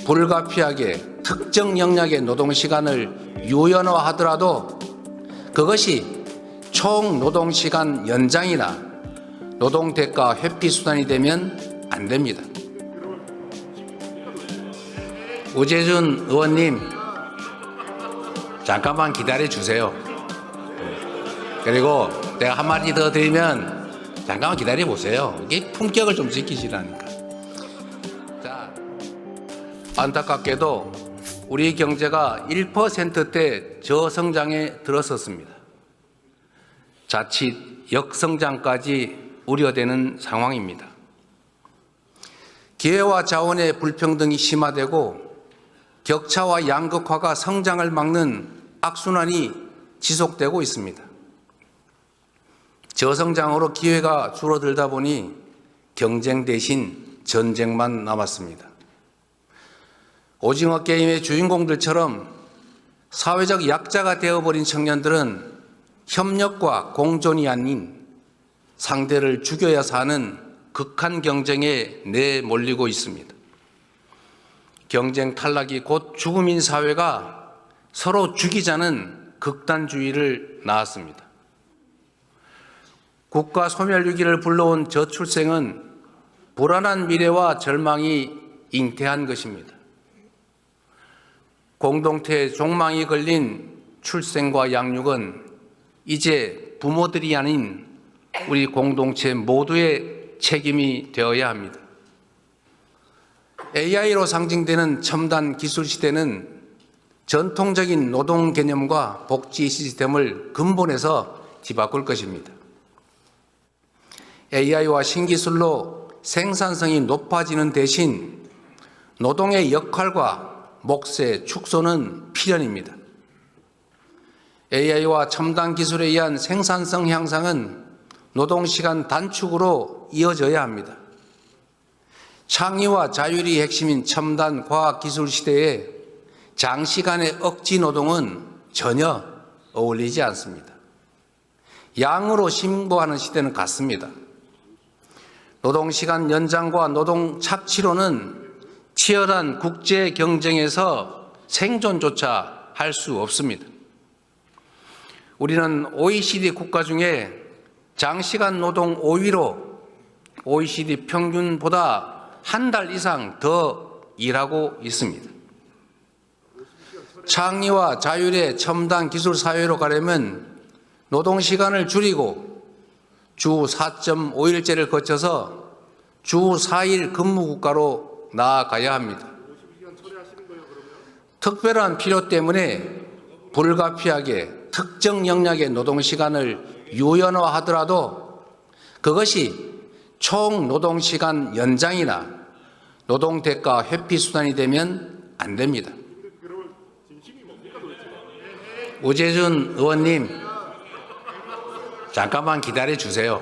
불가피하게 특정 영역의 노동시간을 유연화하더라도 그것이 총 노동시간 연장이나 노동대가 회피 수단이 되면 안 됩니다. 우재준 의원님, 잠깐만 기다려 주세요. 그리고 내가 한마디 더 드리면 잠깐만 기다려 보세요. 이게 품격을 좀 지키시라니까. 자, 안타깝게도 우리 경제가 1%대 저성장에 들어섰습니다. 자칫 역성장까지 우려되는 상황입니다. 기회와 자원의 불평등이 심화되고 격차와 양극화가 성장을 막는 악순환이 지속되고 있습니다. 저성장으로 기회가 줄어들다 보니 경쟁 대신 전쟁만 남았습니다. 오징어 게임의 주인공들처럼 사회적 약자가 되어버린 청년들은 협력과 공존이 아닌 상대를 죽여야 사는 극한 경쟁에 내몰리고 있습니다. 경쟁 탈락이 곧 죽음인 사회가 서로 죽이자는 극단주의를 낳았습니다. 국가 소멸 위기를 불러온 저출생은 불안한 미래와 절망이 잉태한 것입니다. 공동체의 종망이 걸린 출생과 양육은 이제 부모들이 아닌 우리 공동체 모두의 책임이 되어야 합니다. AI로 상징되는 첨단 기술 시대는 전통적인 노동 개념과 복지 시스템을 근본에서 뒤바꿀 것입니다. AI와 신기술로 생산성이 높아지는 대신 노동의 역할과 몫의 축소는 필연입니다. AI와 첨단 기술에 의한 생산성 향상은 노동시간 단축으로 이어져야 합니다. 창의와 자율이 핵심인 첨단 과학기술 시대에 장시간의 억지 노동은 전혀 어울리지 않습니다. 양으로 승부하는 시대는 같습니다. 노동시간 연장과 노동 착취로는 치열한 국제 경쟁에서 생존조차 할 수 없습니다. 우리는 OECD 국가 중에 장시간 노동 5위로 OECD 평균보다 한 달 이상 더 일하고 있습니다. 창의와 자율의 첨단 기술 사회로 가려면 노동시간을 줄이고 주 4.5일제를 거쳐서 주 4일 근무국가로 나아가야 합니다. 특별한 필요 때문에 불가피하게 특정 영역의 노동시간을 유연화하더라도 그것이 총 노동시간 연장이나 노동대가 회피 수단이 되면 안 됩니다. 우재준 의원님, 잠깐만 기다려 주세요.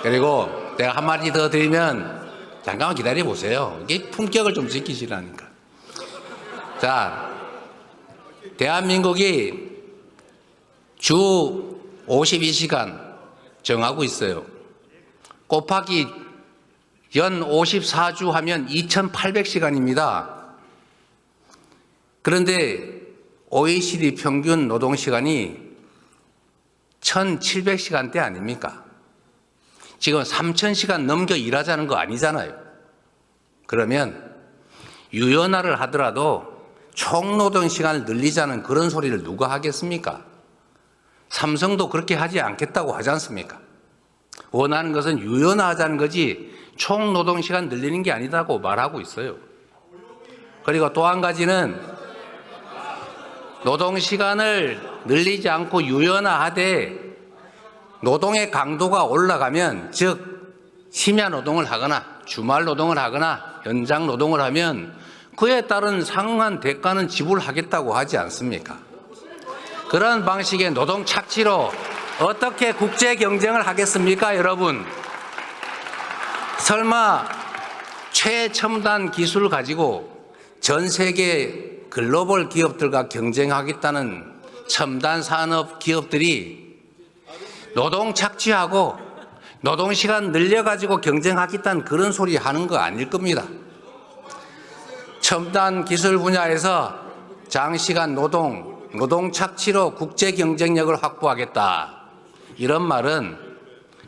그리고 내가 한마디 더 드리면 잠깐만 기다려 보세요. 이게 품격을 좀 지키시라니까. 자, 대한민국이 주 52시간 정하고 있어요. 곱하기 연 54주 하면 2,800시간입니다. 그런데 OECD 평균 노동시간이 1,700시간대 아닙니까? 지금 3,000시간 넘겨 일하자는 거 아니잖아요. 그러면 유연화를 하더라도 총노동시간을 늘리자는 그런 소리를 누가 하겠습니까? 삼성도 그렇게 하지 않겠다고 하지 않습니까? 원하는 것은 유연화하자는 거지 총노동시간 늘리는 게 아니다고 말하고 있어요. 그리고 또 한 가지는 노동시간을 늘리지 않고 유연화하되 노동의 강도가 올라가면, 즉 심야 노동을 하거나 주말 노동을 하거나 연장 노동을 하면 그에 따른 상응한 대가는 지불하겠다고 하지 않습니까? 그런 방식의 노동 착취로 어떻게 국제 경쟁을 하겠습니까, 여러분? 설마 최첨단 기술을 가지고 전 세계 글로벌 기업들과 경쟁하겠다는 첨단 산업 기업들이 노동 착취하고 노동시간 늘려가지고 경쟁하겠다는 그런 소리 하는 거 아닐 겁니다. 첨단 기술 분야에서 장시간 노동 착취로 국제 경쟁력을 확보하겠다. 이런 말은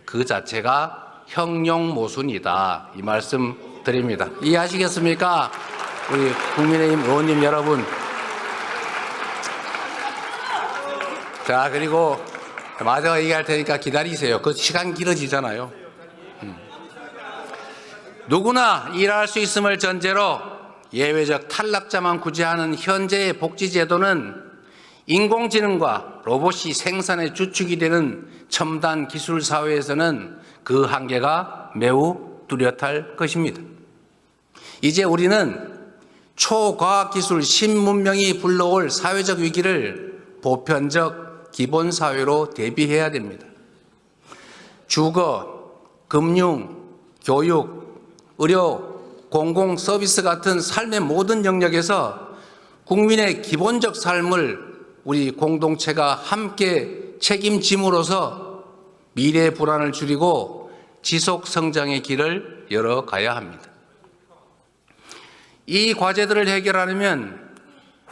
그 자체가 형용모순이다. 이 말씀 드립니다. 이해하시겠습니까? 우리 국민의힘 의원님 여러분. 자, 그리고 마저 얘기할 테니까 기다리세요. 그 시간 길어지잖아요. 누구나 일할 수 있음을 전제로 예외적 탈락자만 구제하는 현재의 복지제도는 인공지능과 로봇이 생산의 주축이 되는 첨단 기술 사회에서는 그 한계가 매우 뚜렷할 것입니다. 이제 우리는 초과학기술 신문명이 불러올 사회적 위기를 보편적 기본사회로 대비해야 됩니다. 주거, 금융, 교육, 의료, 공공서비스 같은 삶의 모든 영역에서 국민의 기본적 삶을 우리 공동체가 함께 책임짐으로써 미래 불안을 줄이고 지속 성장의 길을 열어가야 합니다. 이 과제들을 해결하려면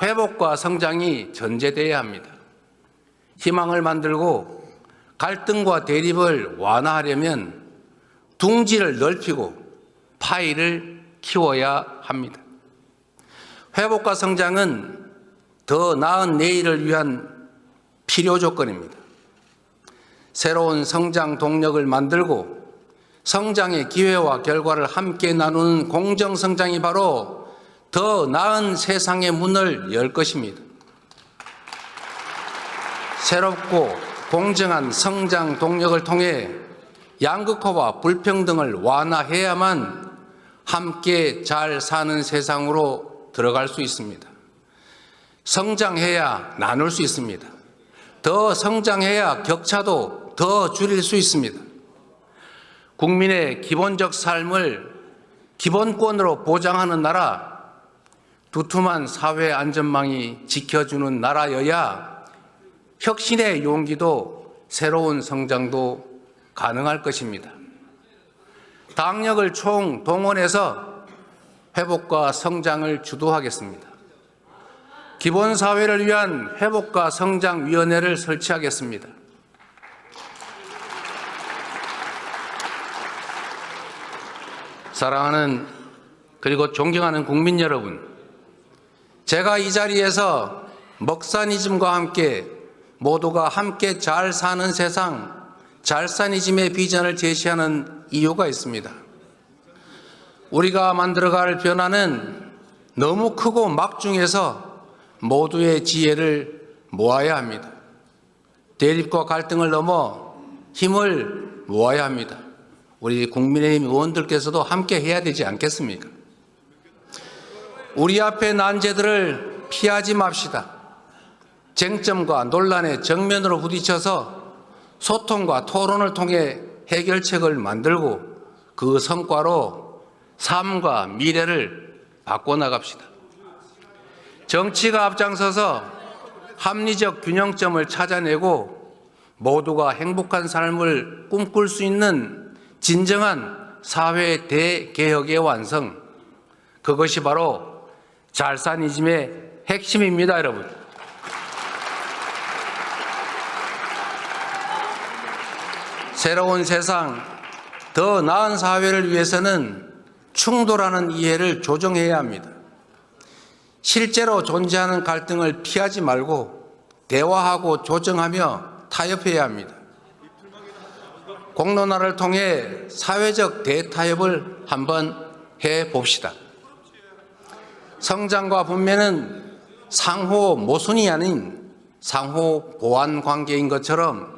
회복과 성장이 전제되어야 합니다. 희망을 만들고 갈등과 대립을 완화하려면 둥지를 넓히고 파이를 키워야 합니다. 회복과 성장은 더 나은 내일을 위한 필요 조건입니다. 새로운 성장 동력을 만들고 성장의 기회와 결과를 함께 나누는 공정성장이 바로 더 나은 세상의 문을 열 것입니다. 새롭고 공정한 성장 동력을 통해 양극화와 불평등을 완화해야만 함께 잘 사는 세상으로 들어갈 수 있습니다. 성장해야 나눌 수 있습니다. 더 성장해야 격차도 더 줄일 수 있습니다. 국민의 기본적 삶을 기본권으로 보장하는 나라, 두툼한 사회 안전망이 지켜주는 나라여야 혁신의 용기도 새로운 성장도 가능할 것입니다. 당력을 총동원해서 회복과 성장을 주도하겠습니다. 기본사회를 위한 회복과 성장위원회를 설치하겠습니다. 사랑하는 그리고 존경하는 국민 여러분, 제가 이 자리에서 먹사니즘과 함께 모두가 함께 잘 사는 세상, 잘사니즘의 비전을 제시하는 이유가 있습니다. 우리가 만들어갈 변화는 너무 크고 막중해서 모두의 지혜를 모아야 합니다. 대립과 갈등을 넘어 힘을 모아야 합니다. 우리 국민의힘 의원들께서도 함께 해야 되지 않겠습니까? 우리 앞에 난제들을 피하지 맙시다. 쟁점과 논란의 정면으로 부딪혀서 소통과 토론을 통해 해결책을 만들고 그 성과로 삶과 미래를 바꿔나갑시다. 정치가 앞장서서 합리적 균형점을 찾아내고 모두가 행복한 삶을 꿈꿀 수 있는 진정한 사회 대개혁의 완성, 그것이 바로 잘사니즘의 핵심입니다, 여러분. 새로운 세상, 더 나은 사회를 위해서는 충돌하는 이해를 조정해야 합니다. 실제로 존재하는 갈등을 피하지 말고 대화하고 조정하며 타협해야 합니다. 공론화를 통해 사회적 대타협을 한번 해봅시다. 성장과 분배는 상호 모순이 아닌 상호 보완 관계인 것처럼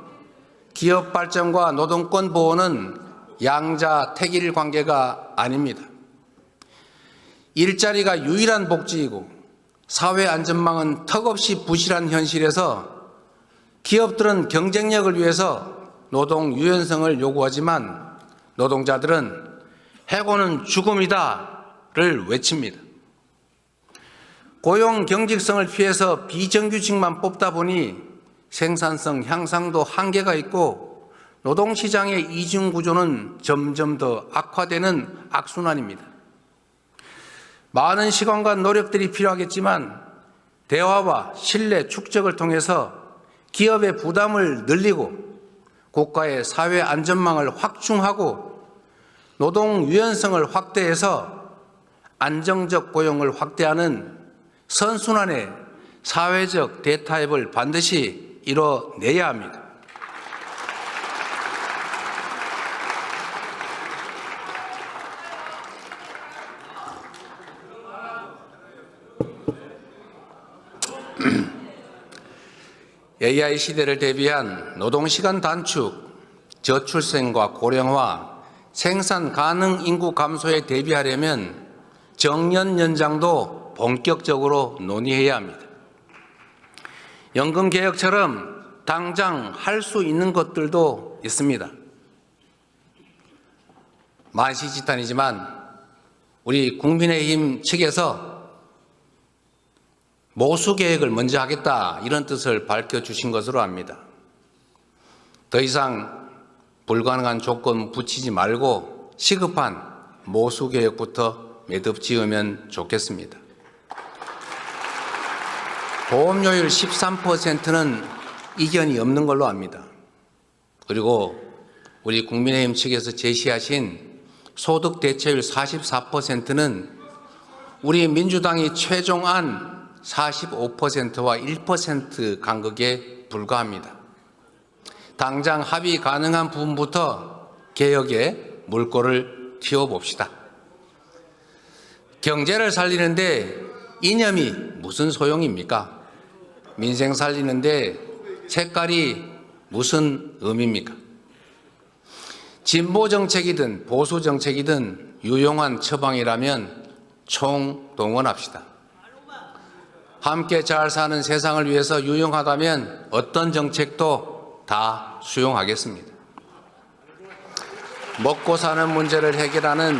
기업 발전과 노동권 보호는 양자택일 관계가 아닙니다. 일자리가 유일한 복지이고 사회 안전망은 턱없이 부실한 현실에서 기업들은 경쟁력을 위해서 노동 유연성을 요구하지만 노동자들은 해고는 죽음이다를 외칩니다. 고용 경직성을 피해서 비정규직만 뽑다 보니 생산성 향상도 한계가 있고 노동시장의 이중구조는 점점 더 악화되는 악순환입니다. 많은 시간과 노력들이 필요하겠지만 대화와 신뢰 축적을 통해서 기업의 부담을 늘리고 국가의 사회 안전망을 확충하고 노동 유연성을 확대해서 안정적 고용을 확대하는 선순환의 사회적 대타협을 반드시 이뤄내야 합니다. AI 시대를 대비한 노동시간 단축, 저출생과 고령화, 생산 가능 인구 감소에 대비하려면 정년 연장도 본격적으로 논의해야 합니다. 연금 개혁처럼 당장 할 수 있는 것들도 있습니다. 만시지탄이지만 우리 국민의힘 측에서 모수 계획을 먼저 하겠다 이런 뜻을 밝혀주신 것으로 압니다. 더 이상 불가능한 조건 붙이지 말고 시급한 모수 계획부터 매듭 지으면 좋겠습니다. 보험료율 13%는 이견이 없는 걸로 압니다. 그리고 우리 국민의힘 측에서 제시하신 소득 대체율 44%는 우리 민주당이 최종안 45%와 1% 간극에 불과합니다. 당장 합의 가능한 부분부터 개혁에 물꼬를 틔워봅시다. 경제를 살리는데 이념이 무슨 소용입니까? 민생 살리는데 색깔이 무슨 의미입니까? 진보 정책이든 보수 정책이든 유용한 처방이라면 총동원합시다. 함께 잘 사는 세상을 위해서 유용하다면 어떤 정책도 다 수용하겠습니다. 먹고 사는 문제를 해결하는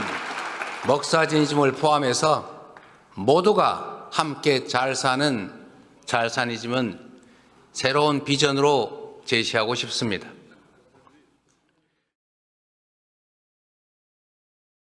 먹사진이즘을 포함해서 모두가 함께 잘 사는 잘사니즘은 새로운 비전으로 제시하고 싶습니다.